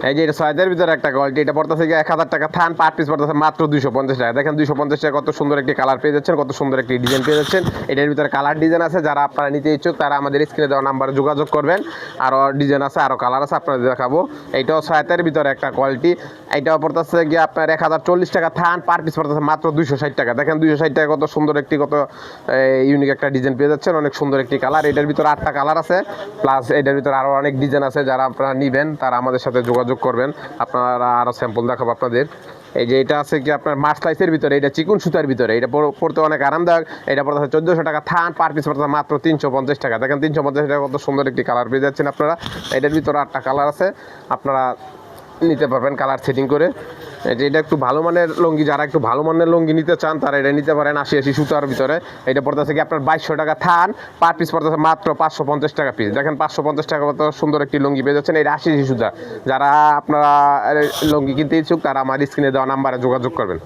এই যে এটা 6 ভিতরে একটা কোয়ালিটি, এটা পড়তেছে 1000 টাকা থান, পার পিস পড়তেছে মাত্র 250 টাকা। দেখেন 250 টাকা কত সুন্দর একটি কালার পেয়ে যাচ্ছেন, কত সুন্দর একটি ডিজাইন পেয়ে যাচ্ছেন। এটার ভিতরে কালার ডিজাইন আছে, যারা আপনারা নিতে ইচ্ছুক তারা আমাদের স্ক্রিনে দেওয়া নাম্বারে যোগাযোগ করবেন। আরও ডিজাইন আছে, আরও কালার আছে, আপনাদের দেখাবো। এইটাও 6 ভিতরে একটা কোয়ালিটি, এইটাও পড়তেছে গিয়ে আপনার 1040 টাকা থান, পার পিস পড়তেছে মাত্র 260 টাকা। দেখেন 260 টাকা কত সুন্দর একটি, কত ইউনিক একটা ডিজাইন পেয়ে যাচ্ছেন, অনেক সুন্দর একটি কালার। এটার ভিতরে 8টা কালার আছে, প্লাস এটার ভিতরে আরও অনেক ডিজাইন আছে। যারা আপনারা নেবেন তারা আমাদের সাথে যোগাযোগ করবেন, আপনারা আরও স্যাম্পল দেখাবো আপনাদের। এই যে এটা আছে কি আপনার মার্সলাইসের ভিতরে, এটা চিকুন সুতার ভিতরে, এটা পড়তে অনেক আরামদায়ক। এটা পড়তে 1400 টাকা থান, পার পিস পড়তে মাত্র 350 টাকা। দেখেন 350 টাকা কত সুন্দর একটি কালার পেয়ে যাচ্ছেন আপনারা। এটার ভিতরে 8টা কালার আছে, আপনারা নিতে পারবেন কালার সেটিং করে। যে এটা একটু ভালো মানের লুঙ্গি, যারা একটু ভালো মানের লুঙ্গি নিতে চান তারা এটা নিতে পারেন 80 সুতার ভিতরে। এটা পড়তেছে কি আপনার 2200 টাকা থান, পার পিস পড়তেছে মাত্র 550 টাকা পিস। দেখেন 550 টাকা কত সুন্দর একটি লুঙ্গি পেয়ে যাচ্ছেন, এটা 80 সুতা। যারা আপনারা লুঙ্গি কিনতে ইচ্ছুক তারা আমার স্ক্রিনে দেওয়া নাম্বারে যোগাযোগ করবেন।